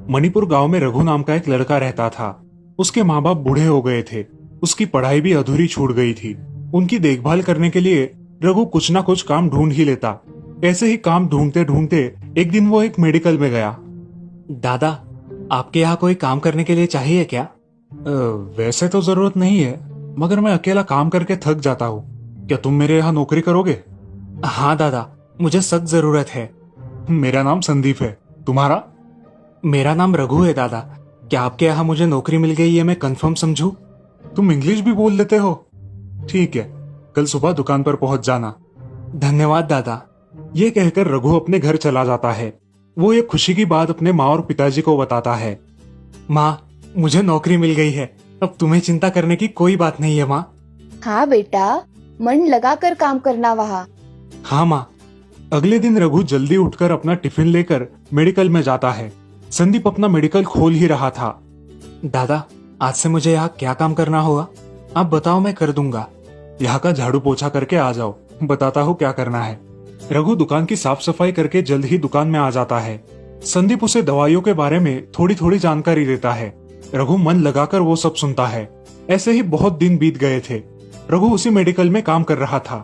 मणिपुर गांव में रघु नाम का एक लड़का रहता था। उसके माँ बाप बूढ़े हो गए थे। उसकी पढ़ाई भी अधूरी छूट गई थी। उनकी देखभाल करने के लिए रघु कुछ ना कुछ काम ढूंढ ही लेता। ऐसे ही काम ढूंढते ढूंढते एक दिन वो एक मेडिकल में गया। दादा, आपके यहाँ कोई काम करने के लिए चाहिए क्या? वैसे तो जरूरत नहीं है, मगर मैं अकेला काम करके थक जाता हूँ। क्या तुम मेरे यहाँ नौकरी करोगे? हाँ दादा, मुझे सख्त जरूरत है। मेरा नाम संदीप है, तुम्हारा? मेरा नाम रघु है दादा। क्या आपके यहाँ मुझे नौकरी मिल गई है मैं कंफर्म समझूं? तुम इंग्लिश भी बोल लेते हो। ठीक है, कल सुबह दुकान पर पहुंच जाना। धन्यवाद दादा। ये कहकर रघु अपने घर चला जाता है। वो ये खुशी की बात अपने माँ और पिताजी को बताता है। माँ, मुझे नौकरी मिल गई है। अब तुम्हें चिंता करने की कोई बात नहीं है माँ। हाँ बेटा, मन लगाकर काम करना वहाँ। हाँ माँ। अगले दिन रघु जल्दी उठकर अपना टिफिन लेकर मेडिकल में जाता है। संदीप अपना मेडिकल खोल ही रहा था। दादा, आज से मुझे यहाँ क्या काम करना होगा? आप बताओ, मैं कर दूंगा। यहाँ का झाड़ू पोछा करके आ जाओ, बताता हूँ क्या करना है। रघु दुकान की साफ सफाई करके जल्द ही दुकान में आ जाता है। संदीप उसे दवाइयों के बारे में थोड़ी थोड़ी जानकारी देता है। रघु मन लगाकर वो सब सुनता है। ऐसे ही बहुत दिन बीत गए थे। रघु उसी मेडिकल में काम कर रहा था।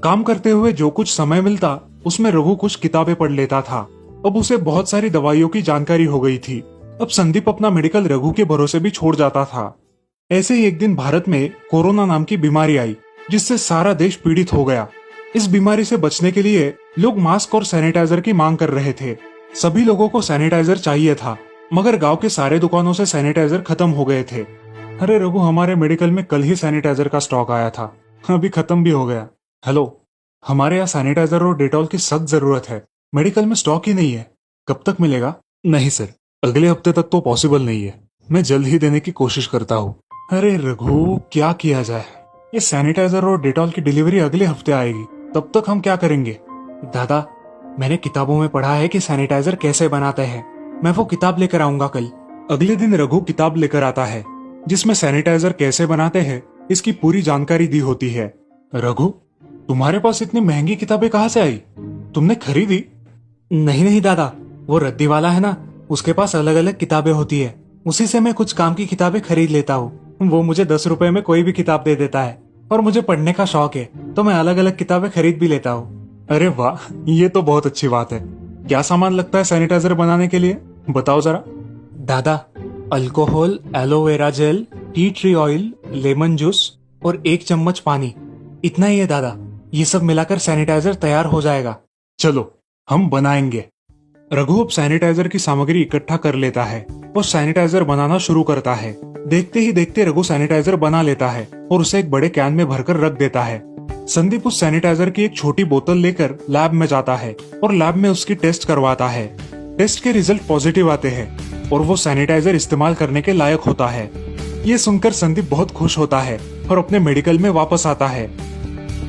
काम करते हुए जो कुछ समय मिलता उसमें रघु कुछ किताबें पढ़ लेता था। अब उसे बहुत सारी दवाइयों की जानकारी हो गई थी। अब संदीप अपना मेडिकल रघु के भरोसे भी छोड़ जाता था। ऐसे ही एक दिन भारत में कोरोना नाम की बीमारी आई, जिससे सारा देश पीड़ित हो गया। इस बीमारी से बचने के लिए लोग मास्क और सैनिटाइजर की मांग कर रहे थे। सभी लोगों को सैनिटाइजर चाहिए था, मगर गांव के सारे दुकानों से सैनिटाइजर खत्म हो गए थे। अरे रघु, हमारे मेडिकल में कल ही सैनिटाइजर का स्टॉक आया था, अभी खत्म भी हो गया। हेलो, हमारे यहाँ सैनिटाइजर और डेटॉल की सख्त जरूरत है। मेडिकल में स्टॉक ही नहीं है, कब तक मिलेगा? नहीं सर, अगले हफ्ते तक तो पॉसिबल नहीं है। मैं जल्द ही देने की कोशिश करता हूँ। अरे रघु, क्या किया जाए? ये सैनिटाइजर और डेटॉल की डिलीवरी अगले हफ्ते आएगी, तब तक हम क्या करेंगे? दादा, मैंने किताबों में पढ़ा है कि सैनिटाइजर कैसे बनाते हैं। मैं वो किताब लेकर आऊंगा कल। अगले दिन रघु किताब लेकर आता है, जिसमें सैनिटाइजर कैसे बनाते हैं इसकी पूरी जानकारी दी होती है। रघु, तुम्हारे पास इतनी महंगी किताबें कहाँ से आई? तुमने खरीदी? नहीं नहीं दादा, वो रद्दी वाला है ना, उसके पास अलग अलग किताबें होती है। उसी से मैं कुछ काम की किताबें खरीद लेता हूँ। वो मुझे 10 रुपए में कोई भी किताब दे देता है, और मुझे पढ़ने का शौक है तो मैं अलग अलग किताबें खरीद भी लेता हूँ। अरे वाह, ये तो बहुत अच्छी बात है। क्या सामान लगता है सैनिटाइजर बनाने के लिए, बताओ जरा। दादा, alcohol, aloe vera gel, tea tree oil, lemon juice और 1 चम्मच पानी, इतना ही है दादा। ये सब मिलाकर सैनिटाइजर तैयार हो जाएगा। चलो, हम बनाएंगे। रघु अब सैनिटाइजर की सामग्री इकट्ठा कर लेता है और सैनिटाइजर बनाना शुरू करता है। देखते ही देखते रघु सैनिटाइजर बना लेता है और उसे एक बड़े कैन में भरकर रख देता है। संदीप उस सैनिटाइजर की एक छोटी बोतल लेकर लैब में जाता है और लैब में उसकी टेस्ट करवाता है। टेस्ट के रिजल्ट पॉजिटिव आते हैं और वो सैनिटाइजर इस्तेमाल करने के लायक होता है। ये सुनकर संदीप बहुत खुश होता है और अपने मेडिकल में वापस आता है।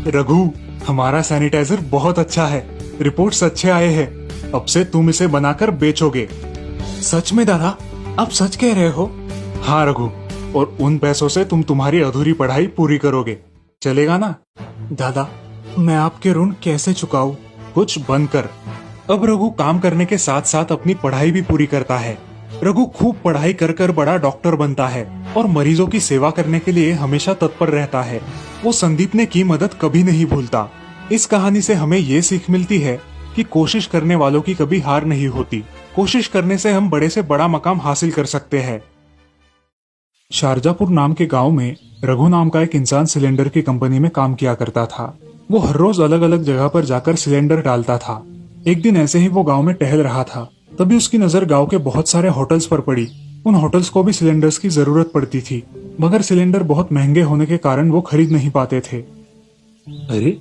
रघु, हमारा सैनिटाइजर बहुत अच्छा है, रिपोर्ट्स अच्छे आए हैं। अब से तुम इसे बनाकर बेचोगे। सच में दादा, आप सच कह रहे हो? हाँ रघु, और उन पैसों से तुम तुम्हारी अधूरी पढ़ाई पूरी करोगे। चलेगा ना? दादा, मैं आपके ऋण कैसे चुकाऊं? कुछ बनकर। अब रघु काम करने के साथ साथ अपनी पढ़ाई भी पूरी करता है। रघु खूब पढ़ाई कर कर बड़ा डॉक्टर बनता है और मरीजों की सेवा करने के लिए हमेशा तत्पर रहता है। वो संदीप ने की मदद कभी नहीं भूलता। इस कहानी से हमें ये सीख मिलती है कि कोशिश करने वालों की कभी हार नहीं होती। कोशिश करने से हम बड़े से बड़ा मकाम हासिल कर सकते हैं। शारजापुर नाम के गांव में रघु नाम का एक इंसान सिलेंडर की कंपनी में काम किया करता था। वो हर रोज अलग अलग जगह पर जाकर सिलेंडर डालता था। एक दिन ऐसे ही वो गांव में टहल रहा था, तभी उसकी नजर गांव के बहुत सारे होटल्स पर पड़ी। उन होटल्स को भी सिलेंडर्स की जरूरत पड़ती थी, मगर सिलेंडर बहुत महंगे होने के कारण वो खरीद नहीं पाते थे। अरे,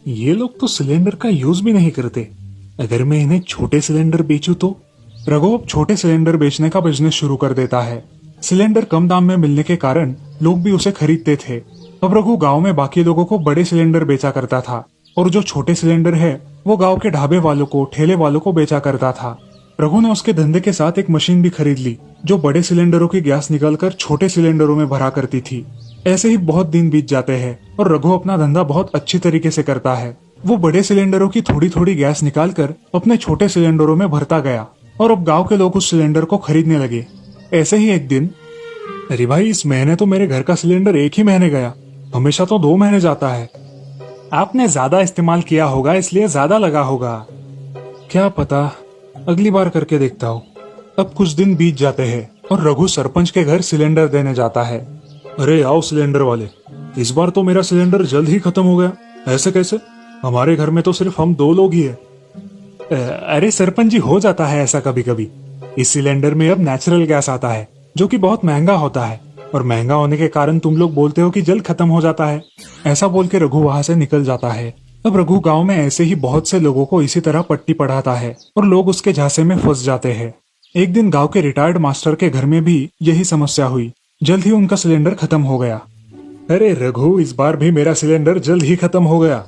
ये लोग तो सिलेंडर का यूज भी नहीं करते। अगर मैं इन्हें छोटे सिलेंडर बेचूं तो? रघु अब छोटे सिलेंडर बेचने का बिजनेस शुरू कर देता है। सिलेंडर कम दाम में मिलने के कारण लोग भी उसे खरीदते थे। अब रघु गांव में बाकी लोगों को बड़े सिलेंडर बेचा करता था और जो छोटे सिलेंडर है वो गांव के ढाबे वालों को, ठेले वालों को बेचा करता था। रघु ने उसके धंधे के साथ एक मशीन भी खरीद ली जो बड़े सिलेंडरों की गैस निकालकर छोटे सिलेंडरों में भरा करती थी। ऐसे ही बहुत दिन बीत जाते हैं और रघु अपना धंधा बहुत अच्छी तरीके से करता है। वो बड़े सिलेंडरों की थोड़ी थोड़ी गैस निकालकर अपने छोटे सिलेंडरों में भरता गया और अब गांव के लोग उस सिलेंडर को खरीदने लगे। ऐसे ही एक दिन, अरे भाई इस महीने तो मेरे घर का सिलेंडर एक ही महीने गया, हमेशा तो 2 महीने जाता है। आपने ज्यादा इस्तेमाल किया होगा इसलिए ज्यादा लगा होगा। क्या पता, अगली बार करके देखता हूँ। अब कुछ दिन बीत जाते हैं और रघु सरपंच के घर सिलेंडर देने जाता है। अरे आओ सिलेंडर वाले, इस बार तो मेरा सिलेंडर जल्द ही खत्म हो गया। ऐसे कैसे? हमारे घर में तो सिर्फ हम 2 लोग ही है। अरे सरपंच जी, हो जाता है ऐसा कभी कभी। इस सिलेंडर में अब नेचुरल गैस आता है जो कि बहुत महंगा होता है, और महंगा होने के कारण तुम लोग बोलते हो कि जल्द खत्म हो जाता है। ऐसा बोल के रघु वहां से निकल जाता है। अब रघु गांव में ऐसे ही बहुत से लोगों को इसी तरह पट्टी पढ़ाता है और लोग उसके झांसे में फंस जाते हैं। एक दिन गांव के रिटायर्ड मास्टर के घर में भी यही समस्या हुई। जल्द ही उनका सिलेंडर खत्म हो गया। अरे रघु, इस बार भी मेरा सिलेंडर जल्द ही खत्म हो गया।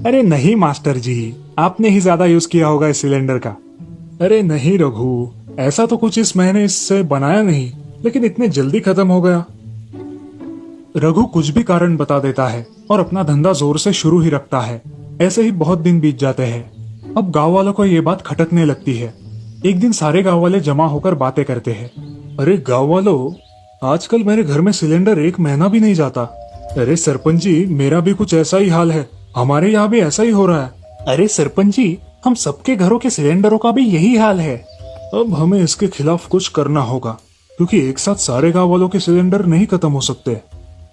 अरे नहीं मास्टर जी, आपने ही ज्यादा यूज किया होगा इस सिलेंडर का। अरे नहीं रघु, ऐसा तो कुछ इस महीने इससे बनाया नहीं, लेकिन इतने जल्दी खत्म हो गया। रघु कुछ भी कारण बता देता है और अपना धंधा जोर से शुरू ही रखता है। ऐसे ही बहुत दिन बीत जाते हैं। अब गांव वालों को ये बात खटकने लगती है। एक दिन सारे गांव वाले जमा होकर बातें करते हैं। अरे गांव वालों, आजकल मेरे घर में सिलेंडर 1 महीना भी नहीं जाता। अरे सरपंच जी, मेरा भी कुछ ऐसा ही हाल है, हमारे यहाँ भी ऐसा ही हो रहा है। अरे सरपंच जी, हम सबके घरों के सिलेंडरों का भी यही हाल है। अब हमें इसके खिलाफ कुछ करना होगा, क्योंकि एक साथ सारे गांव वालों के सिलेंडर नहीं खत्म हो सकते।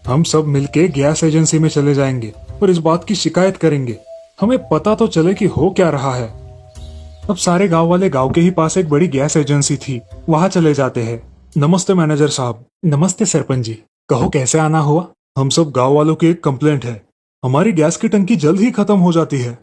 हम सब मिलके गैस एजेंसी में चले जाएंगे और इस बात की शिकायत करेंगे। हमें पता तो चले कि हो क्या रहा है। अब सारे गांव वाले गांव के ही पास एक बड़ी गैस एजेंसी थी, वहां चले जाते हैं। नमस्ते मैनेजर साहब। नमस्ते सरपंच जी, कहो कैसे आना हुआ? हम सब गांव वालों की एक कंप्लेंट है, हमारी गैस की टंकी जल्द ही खत्म हो जाती है।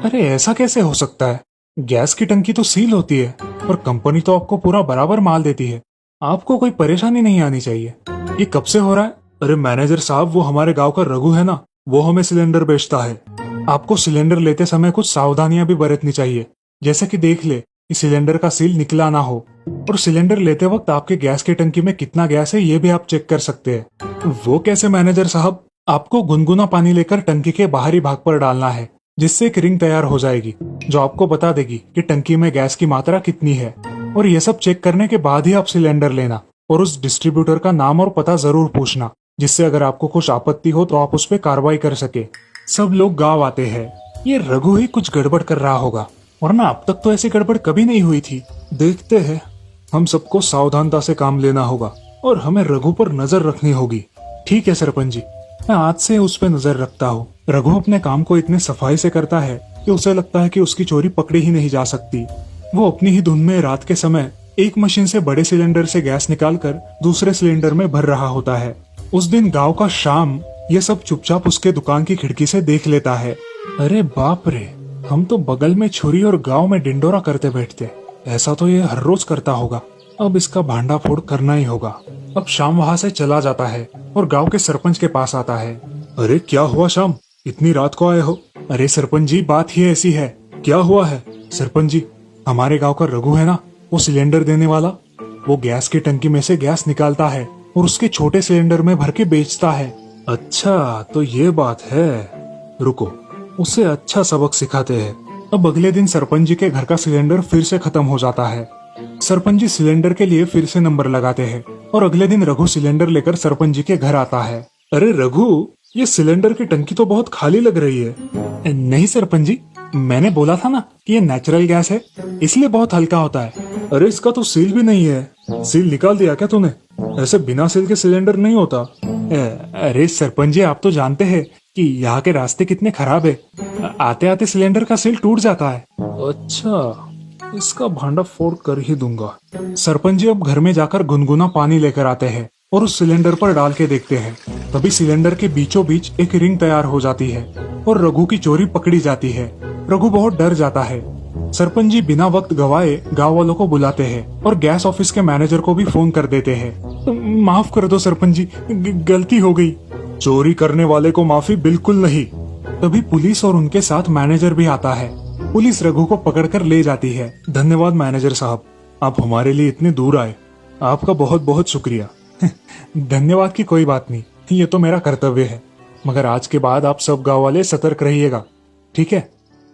अरे ऐसा कैसे हो सकता है? गैस की टंकी तो सील होती है और कंपनी तो आपको पूरा बराबर माल देती है। आपको कोई परेशानी नहीं आनी चाहिए। ये कब से हो रहा है? अरे मैनेजर साहब, वो हमारे गांव का रघु है ना, वो हमें सिलेंडर बेचता है। आपको सिलेंडर लेते समय कुछ सावधानियां भी बरतनी चाहिए, जैसे कि देख ले कि सिलेंडर का सील निकला ना हो, और सिलेंडर लेते वक्त आपके गैस की टंकी में कितना गैस है ये भी आप चेक कर सकते हैं। वो कैसे मैनेजर साहब? आपको गुनगुना पानी लेकर टंकी के बाहरी भाग पर डालना है, जिससे एक रिंग तैयार हो जाएगी जो आपको बता देगी कि टंकी में गैस की मात्रा कितनी है। और ये सब चेक करने के बाद ही आप सिलेंडर लेना, और उस डिस्ट्रीब्यूटर का नाम और पता जरूर पूछना, जिससे अगर आपको कुछ आपत्ति हो तो आप उस पर कार्रवाई कर सके। सब लोग गाँव आते हैं। ये रघु ही कुछ गड़बड़ कर रहा होगा, वरना अब तक तो ऐसी गड़बड़ कभी नहीं हुई थी। देखते हैं, हम सबको सावधानता से काम लेना होगा और हमें रघु पर नजर रखनी होगी। ठीक है सरपंच जी, मैं आज से उस पर नजर रखता हूँ। रघु अपने काम को इतने सफाई से करता है कि उसे लगता है कि उसकी चोरी पकड़ी ही नहीं जा सकती। वो अपनी ही धुन में रात के समय एक मशीन से बड़े सिलेंडर से गैस निकालकर दूसरे सिलेंडर में भर रहा होता है। उस दिन गांव का शाम ये सब चुपचाप उसके दुकान की खिड़की से देख लेता है। अरे बाप रे, हम तो बगल में छुरी और गांव में डिंडोरा करते बैठते। ऐसा तो ये हर रोज करता होगा। अब इसका भांडा फोड़ करना ही होगा। अब शाम वहाँ से चला जाता है और गांव के सरपंच के पास आता है। अरे क्या हुआ शाम, इतनी रात को आए हो? अरे सरपंच जी, बात ही ऐसी है। क्या हुआ है? सरपंच जी, हमारे गांव का रघु है ना, वो सिलेंडर देने वाला, वो गैस की टंकी में से गैस निकालता है और उसके छोटे सिलेंडर में भर के बेचता है। अच्छा तो ये बात है, रुको उसे अच्छा सबक सिखाते हैं। अब अगले दिन सरपंच जी के घर का सिलेंडर फिर से खत्म हो जाता है। सरपंच जी सिलेंडर के लिए फिर से नंबर लगाते हैं और अगले दिन रघु सिलेंडर लेकर सरपंच जी के घर आता है। अरे रघु, ये सिलेंडर की टंकी तो बहुत खाली लग रही है। नहीं सरपंच जी, मैंने बोला था ना कि ये नेचुरल गैस है, इसलिए बहुत हल्का होता है। अरे इसका तो सील भी नहीं है, सील निकाल दिया क्या तूने? ऐसे बिना सील के सिलेंडर नहीं होता। अरे सरपंच जी, आप तो जानते हैं कि यहाँ के रास्ते कितने खराब है, आते आते सिलेंडर का सील टूट जाता है। अच्छा, इसका भांडा फोड़ कर ही दूंगा। सरपंच जी अब घर में जाकर गुनगुना पानी लेकर आते हैं और उस सिलेंडर पर डाल के देखते हैं। तभी सिलेंडर के बीचों बीच एक रिंग तैयार हो जाती है और रघु की चोरी पकड़ी जाती है। रघु बहुत डर जाता है। सरपंच जी बिना वक्त गवाए गांव वालों को बुलाते हैं और गैस ऑफिस के मैनेजर को भी फोन कर देते हैं। माफ कर दो सरपंच जी, गलती हो गई। चोरी करने वाले को माफी बिल्कुल नहीं। तभी पुलिस और उनके साथ मैनेजर भी आता है। पुलिस रघु को पकड़कर ले जाती है। धन्यवाद मैनेजर साहब, आप हमारे लिए इतने दूर आए, आपका बहुत बहुत शुक्रिया। धन्यवाद की कोई बात नहीं, ये तो मेरा कर्तव्य है। मगर आज के बाद आप सब गांव वाले सतर्क रहिएगा, ठीक है?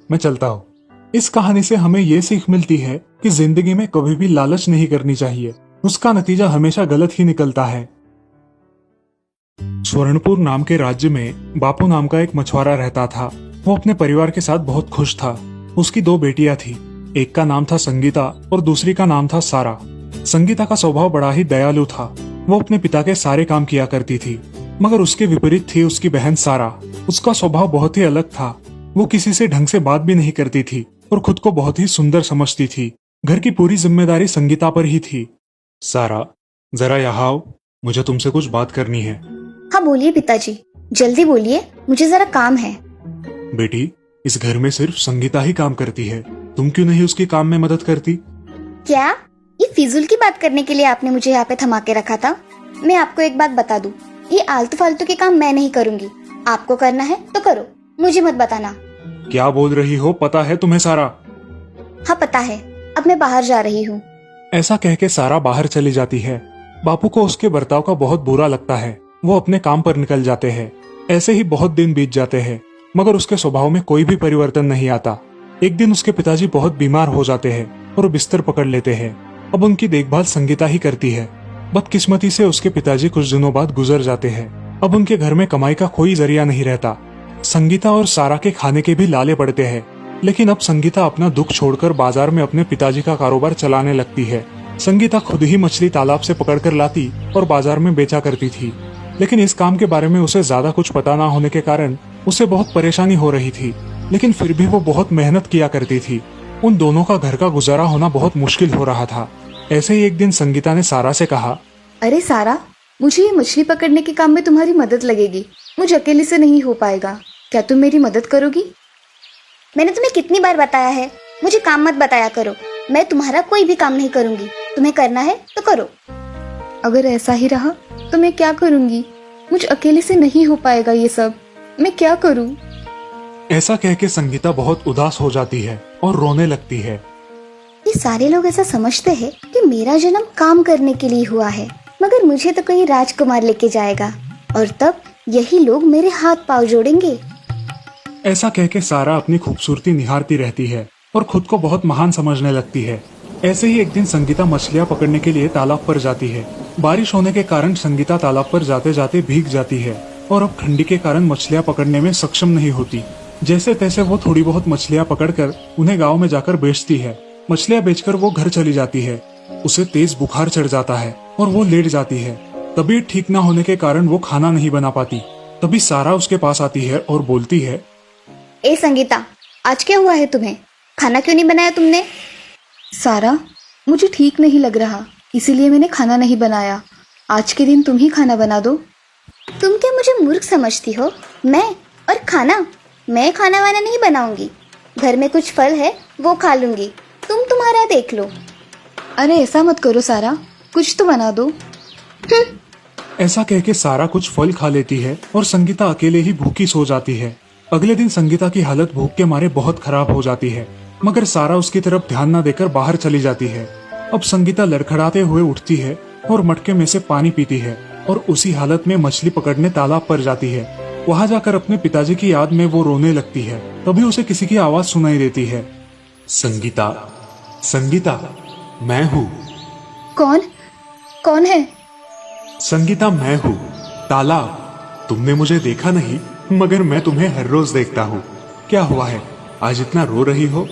मैं चलता हूँ। इस कहानी से हमें ये सीख मिलती है कि जिंदगी में कभी भी लालच नहीं करनी चाहिए, उसका नतीजा हमेशा गलत ही निकलता है। स्वर्णपुर नाम के राज्य में बापू नाम का एक मछुआरा रहता था। वो अपने परिवार के साथ बहुत खुश था। उसकी दो बेटियां थी, एक का नाम था संगीता और दूसरी का नाम था सारा। संगीता का स्वभाव बड़ा ही दयालु था। वो अपने पिता के सारे काम किया करती थी, मगर उसके विपरीत थी उसकी बहन सारा। उसका स्वभाव बहुत ही अलग था। वो किसी से ढंग से बात भी नहीं करती थी और खुद को बहुत ही सुंदर समझती थी। घर की पूरी जिम्मेदारी संगीता पर ही थी। सारा, जरा यहाँ आओ, मुझे तुमसे कुछ बात करनी है। हाँ बोलिए पिताजी, जल्दी बोलिए, मुझे जरा काम है। बेटी, इस घर में सिर्फ संगीता ही काम करती है, तुम क्यों नहीं उसकी काम में मदद करती? क्या ये फिजूल की बात करने के लिए आपने मुझे यहाँ पे थमा के रखा था? मैं आपको एक बात बता दूं, ये आलतू फालतू के काम मैं नहीं करूंगी। आपको करना है तो करो, मुझे मत बताना। क्या बोल रही हो, पता है तुम्हें सारा? हाँ पता है, अब मैं बाहर जा रही हूँ। ऐसा कह के सारा बाहर चली जाती है। बापू को उसके बर्ताव का बहुत बुरा लगता है। वो अपने काम पर निकल जाते हैं। ऐसे ही बहुत दिन बीत जाते हैं, मगर उसके स्वभाव में कोई भी परिवर्तन नहीं आता। एक दिन उसके पिताजी बहुत बीमार हो जाते हैं और बिस्तर पकड़ लेते हैं। अब उनकी देखभाल संगीता ही करती है। बदकिस्मती से उसके पिताजी कुछ दिनों बाद गुजर जाते हैं। अब उनके घर में कमाई का कोई जरिया नहीं रहता। संगीता और सारा के खाने के भी लाले पड़ते हैं, लेकिन अब संगीता अपना दुख छोड़कर बाजार में अपने पिताजी का कारोबार चलाने लगती है। संगीता खुद ही मछली तालाब से पकड़कर लाती और बाजार में बेचा करती थी, लेकिन इस काम के बारे में उसे ज्यादा कुछ पता ना होने के कारण उसे बहुत परेशानी हो रही थी। लेकिन फिर भी वो बहुत मेहनत किया करती थी। उन दोनों का घर का गुजारा होना बहुत मुश्किल हो रहा था। ऐसे ही एक दिन संगीता ने सारा से कहा, अरे सारा, मुझे ये मछली पकड़ने के काम में तुम्हारी मदद लगेगी। मुझे अकेले से नहीं हो पाएगा, क्या तुम मेरी मदद करोगी? मैंने तुम्हें कितनी बार बताया है, मुझे काम मत बताया करो। मैं तुम्हारा कोई भी काम नहीं करूंगी, तुम्हें करना है तो करो। अगर ऐसा ही रहा तो मैं क्या करूंगी? मुझे अकेले से नहीं हो पाएगा ये सब, मैं क्या करूं? ऐसा कह के संगीता बहुत उदास हो जाती है और रोने लगती है। ये सारे लोग ऐसा समझते हैं कि मेरा जन्म काम करने के लिए हुआ है, मगर मुझे तो कोई राजकुमार लेके जाएगा और तब यही लोग मेरे हाथ पांव जोड़ेंगे। ऐसा कह के सारा अपनी खूबसूरती निहारती रहती है और खुद को बहुत महान समझने लगती है। ऐसे ही एक दिन संगीता मछलियां पकड़ने के लिए तालाब पर जाती है। बारिश होने के कारण संगीता तालाब पर जाते जाते भीग जाती है और अब ठंडी के कारण मछलियां पकड़ने में सक्षम नहीं होती। जैसे तैसे वो थोड़ी बहुत मछलियां पकड़कर उन्हें गांव में जाकर बेचती है। मछलियां बेचकर वो घर चली जाती है। उसे तेज बुखार चढ़ जाता है और वो लेट जाती है। तबीयत ठीक न होने के कारण वो खाना नहीं बना पाती। तभी सारा उसके पास आती है और बोलती है, ए संगीता, आज क्या हुआ है तुम्हें? खाना क्यों नहीं बनाया तुमने? सारा, मुझे ठीक नहीं लग रहा, इसीलिए मैंने खाना नहीं बनाया। आज के दिन तुम ही खाना बना दो। तुम क्या मुझे मूर्ख समझती हो? मैं खाना वाना नहीं बनाऊंगी। घर में कुछ फल है वो खा लूंगी, तुम तुम्हारा देख लो। अरे ऐसा मत करो सारा, कुछ तो बना दो। ऐसा कह के सारा कुछ फल खा लेती है और संगीता अकेले ही भूखी सो जाती है। अगले दिन संगीता की हालत भूख के मारे बहुत खराब हो जाती है, मगर सारा उसकी तरफ ध्यान न देकर बाहर चली जाती है। अब संगीता लड़खड़ाते हुए उठती है और मटके में से पानी पीती है और उसी हालत में मछली पकड़ने तालाब पर जाती है। वहां जाकर अपने पिताजी की याद में वो रोने लगती है। तभी उसे किसी की आवाज सुनाई देती है, संगीता, संगीता, मैं हूँ। कौन है? संगीता, मैं हूँ, तालाब। तुमने मुझे देखा नहीं, मगर मैं तुम्हें हर रोज देखता हूँ। क्या हुआ है, आज इतना रो रही हो?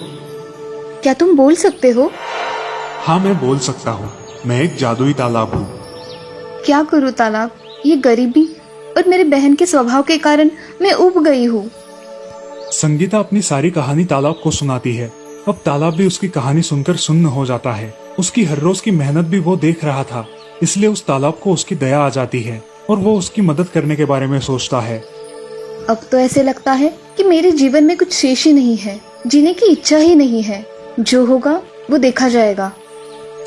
क्या तुम बोल सकते हो? हाँ, मैं बोल सकता हूँ। मैं एक जादुई तालाब हूँ। क्या करूँ तालाब, ये गरीबी और मेरे बहन के स्वभाव के कारण मैं उब गई हूँ। संगीता अपनी सारी कहानी तालाब को सुनाती है। अब तालाब भी उसकी कहानी सुनकर सुन्न हो जाता है। उसकी हर रोज की मेहनत भी वो देख रहा था, इसलिए उस तालाब को उसकी दया आ जाती है और वो उसकी मदद करने के बारे में सोचता है। अब तो ऐसे लगता है कि मेरे जीवन में कुछ शेष ही नहीं है, जीने की इच्छा ही नहीं है। जो होगा वो देखा जाएगा।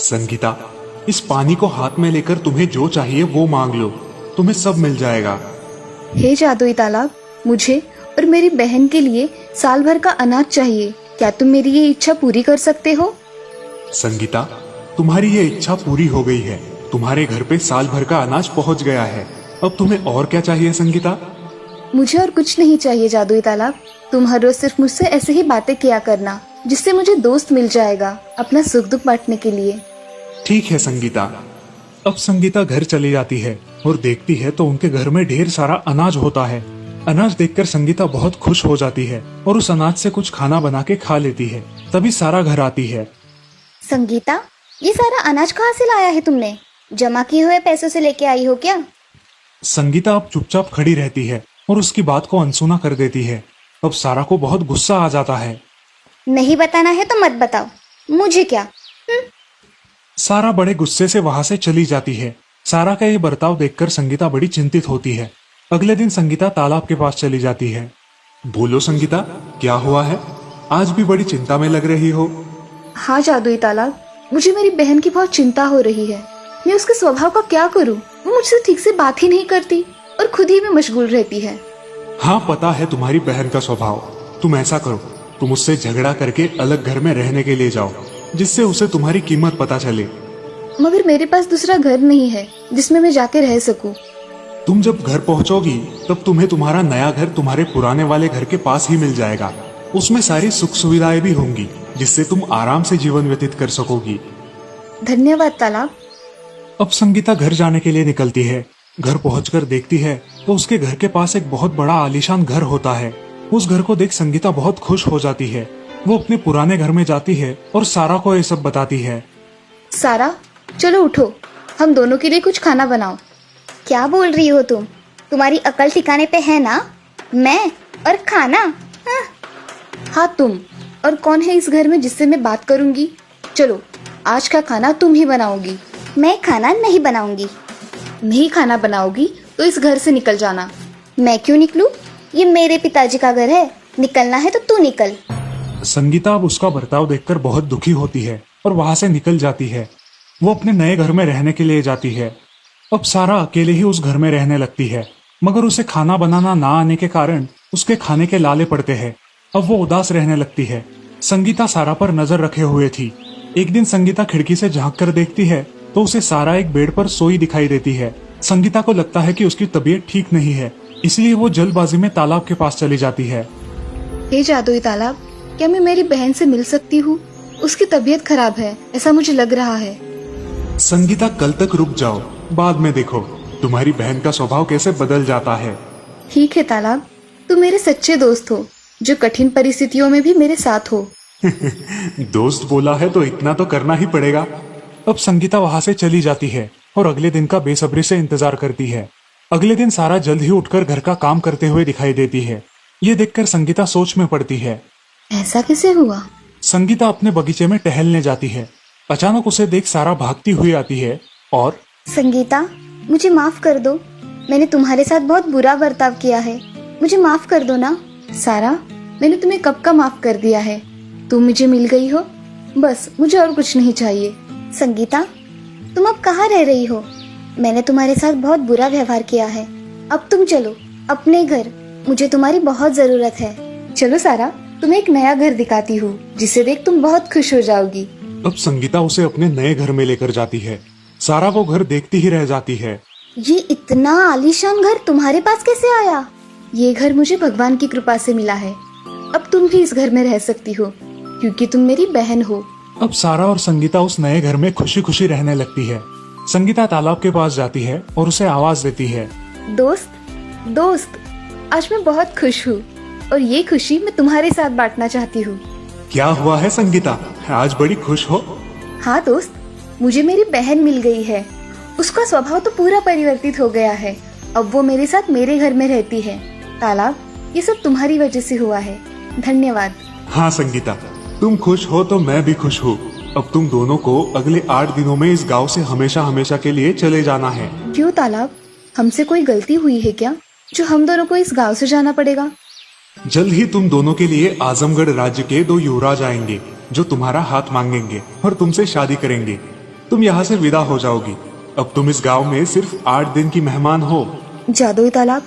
संगीता, इस पानी को हाथ में लेकर तुम्हें जो चाहिए वो मांग लो, तुम्हें सब मिल जाएगा। हे जादुई तालाब, मुझे और मेरी बहन के लिए साल भर का अनाज चाहिए। क्या तुम मेरी ये इच्छा पूरी कर सकते हो? संगीता, तुम्हारी ये इच्छा पूरी हो गई है। तुम्हारे घर पे साल भर का अनाज पहुंच गया है। अब तुम्हें और क्या चाहिए संगीता? मुझे और कुछ नहीं चाहिए जादुई तालाब। तुम हर रोज सिर्फ मुझसे ऐसे ही बातें किया करना जिससे मुझे दोस्त मिल जाएगा अपना सुख दुख बांटने के लिए। ठीक है संगीता। अब संगीता घर चली जाती है और देखती है तो उनके घर में ढेर सारा अनाज होता है। अनाज देखकर संगीता बहुत खुश हो जाती है और उस अनाज से कुछ खाना बना के खा लेती है। तभी सारा घर आती है। संगीता, ये सारा अनाज कहाँ से लाया है तुमने? जमा किए हुए पैसों से लेके आई हो क्या? संगीता अब चुपचाप खड़ी रहती है और उसकी बात को अनसुना कर देती है। अब सारा को बहुत गुस्सा आ जाता है। नहीं बताना है तो मत बताओ, मुझे क्या। सारा बड़े गुस्से से वहां से चली जाती है। सारा का ये बर्ताव देखकर संगीता बड़ी चिंतित होती है। अगले दिन संगीता तालाब के पास चली जाती है। बोलो संगीता, क्या हुआ है? आज भी बड़ी चिंता में लग रही हो। हाँ जादुई तालाब, मुझे मेरी बहन की बहुत चिंता हो रही है। मैं उसके स्वभाव का क्या करूं? वो मुझसे ठीक से बात ही नहीं करती और खुद ही में मशगूल रहती है। हाँ, पता है तुम्हारी बहन का स्वभाव। तुम ऐसा करो, तुम उससे झगड़ा करके अलग घर में रहने के लिए जाओ, जिससे उसे तुम्हारी कीमत पता चले। मगर मेरे पास दूसरा घर नहीं है जिसमें मैं जाके रह सकूं। तुम जब घर पहुंचोगी तब तुम्हें तुम्हारा नया घर तुम्हारे पुराने वाले घर के पास ही मिल जाएगा। उसमें सारी सुख सुविधाएं भी होंगी, जिससे तुम आराम से जीवन व्यतीत कर सकोगी। धन्यवाद तालाब। अब संगीता घर जाने के लिए निकलती है। घर पहुंचकर देखती है तो उसके घर के पास एक बहुत बड़ा आलीशान घर होता है। उस घर को देख संगीता बहुत खुश हो जाती है। वो अपने पुराने घर में जाती है और सारा को ये सब बताती है। सारा, चलो उठो, हम दोनों के लिए कुछ खाना बनाओ। क्या बोल रही हो तुम? तुम्हारी अकल ठिकाने पे है ना? मैं और खाना? हाँ तुम। और कौन है इस घर में जिससे मैं बात करूंगी? चलो, आज का खाना तुम ही बनाओगी। मैं खाना नहीं बनाऊंगी। नहीं खाना बनाओगी तो इस घर से निकल जाना। मैं क्यों निकलूं? ये मेरे पिताजी का घर है। निकलना है तो तू निकल। संगीता अब उसका बर्ताव देखकर बहुत दुखी होती है और वहां से निकल जाती है। वो अपने नए घर में रहने के लिए जाती है। अब सारा अकेले ही उस घर में रहने लगती है, मगर उसे खाना बनाना ना आने के कारण उसके खाने के लाले पड़ते हैं। अब वो उदास रहने लगती है। संगीता सारा पर नजर रखे हुए थी। एक दिन संगीता खिड़की से झांक कर देखती है तो उसे सारा एक बेड पर सोई दिखाई देती है। संगीता को लगता है कि उसकी तबीयत ठीक नहीं है, इसलिए वो जल्दबाजी में तालाब के पास चली जाती है। हे जादुई तालाब, क्या मैं मेरी बहन से मिल सकती हूँ? उसकी तबीयत खराब है, ऐसा मुझे लग रहा है। संगीता, कल तक रुक जाओ, बाद में देखो तुम्हारी बहन का स्वभाव कैसे बदल जाता है। ठीक है तालाब, तुम मेरे सच्चे दोस्त हो, जो कठिन परिस्थितियों में भी मेरे साथ हो। दोस्त बोला है तो इतना तो करना ही पड़ेगा। अब संगीता वहां से चली जाती है और अगले दिन का बेसब्री से इंतजार करती है। अगले दिन सारा जल्द ही उठकर घर का काम करते हुए दिखाई देती है। ये देखकर संगीता सोच में पड़ती है। ऐसा कैसे हुआ? संगीता अपने बगीचे में टहलने जाती है। अचानक उसे देख सारा भागती हुई आती है और संगीता, मुझे माफ कर दो। मैंने तुम्हारे साथ बहुत बुरा बर्ताव किया है, मुझे माफ कर दो ना। सारा, मैंने तुम्हें कब का माफ कर दिया है। तुम मुझे मिल गई हो, बस मुझे और कुछ नहीं चाहिए। संगीता, तुम अब कहाँ रह रही हो? मैंने तुम्हारे साथ बहुत बुरा व्यवहार किया है। अब तुम चलो अपने घर, मुझे तुम्हारी बहुत जरूरत है। चलो सारा, तुम्हें एक नया घर दिखाती हूँ, जिसे देख तुम बहुत खुश हो जाओगी। अब संगीता उसे अपने नए घर में लेकर जाती है। सारा वो घर देखती ही रह जाती है। ये इतना आलीशान घर तुम्हारे पास कैसे आया? ये घर मुझे भगवान की कृपा से मिला है। अब तुम भी इस घर में रह सकती हो, क्योंकि तुम मेरी बहन हो। अब सारा और संगीता उस नए घर में खुशी खुशी रहने लगती है। संगीता तालाब के पास जाती है और उसे आवाज देती है। दोस्त, दोस्त, आज मैं बहुत खुश हूँ और ये खुशी मैं तुम्हारे साथ बांटना चाहती हूँ। क्या हुआ है संगीता, आज बड़ी खुश हो? हाँ दोस्त, मुझे मेरी बहन मिल गई है। उसका स्वभाव तो पूरा परिवर्तित हो गया है। अब वो मेरे साथ मेरे घर में रहती है। तालाब, ये सब तुम्हारी वजह से हुआ है। धन्यवाद। हाँ संगीता, तुम खुश हो तो मैं भी खुश हूँ। अब तुम दोनों को अगले 8 दिनों में इस गांव से हमेशा हमेशा के लिए चले जाना है। क्यों तालाब, हमसे कोई गलती हुई है क्या, जो हम दोनों को इस गांव से जाना पड़ेगा? जल्द ही तुम दोनों के लिए आजमगढ़ राज्य के 2 युवराज आएंगे, जो तुम्हारा हाथ मांगेंगे और तुमसे शादी करेंगे। तुम यहाँ से विदा हो जाओगी। अब तुम इस गांव में सिर्फ 8 दिन की मेहमान हो। जादुई तालाब,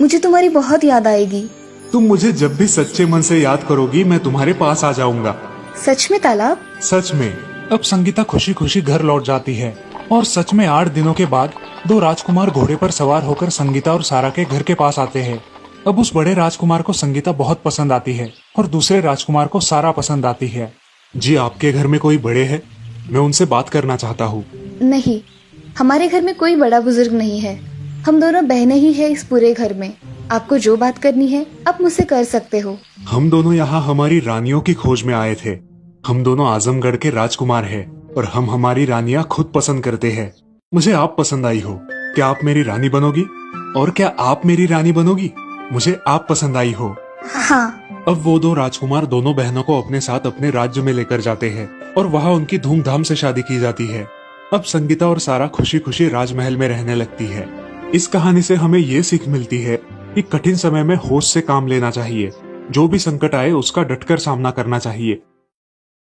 मुझे तुम्हारी बहुत याद आएगी। तुम मुझे जब भी सच्चे मन से याद करोगी, मैं तुम्हारे पास आ जाऊंगा। सच में तालाब? सच में। अब संगीता खुशी खुशी घर लौट जाती है और सच में 8 दिनों के बाद 2 राजकुमार घोड़े पर सवार होकर संगीता और सारा के घर के पास आते हैं। अब उस बड़े राजकुमार को संगीता बहुत पसंद आती है और दूसरे राजकुमार को सारा पसंद आती है। जी आपके घर में कोई बड़े हैं? मैं उनसे बात करना चाहता हूँ। नहीं, हमारे घर में कोई बड़ा बुजुर्ग नहीं है। हम दोनों बहनें ही हैं इस पूरे घर में। आपको जो बात करनी है आप मुझसे कर सकते हो। हम दोनों यहाँ हमारी रानियों की खोज में आए थे। हम दोनों आजमगढ़ के राजकुमार हैं और हम हमारी रानियां खुद पसंद करते हैं। मुझे आप पसंद आई हो, क्या आप मेरी रानी बनोगी? और क्या आप मेरी रानी बनोगी? मुझे आप पसंद आई हो। हाँ। अब वो दो राजकुमार दोनों बहनों को अपने साथ अपने राज्य में लेकर जाते हैं और वहाँ उनकी धूमधाम से शादी की जाती है। अब संगीता और सारा खुशी खुशी राजमहल में रहने लगती है। इस कहानी से हमें ये सीख मिलती है कि कठिन समय में होश से काम लेना चाहिए। जो भी संकट आए उसका डटकर सामना करना चाहिए।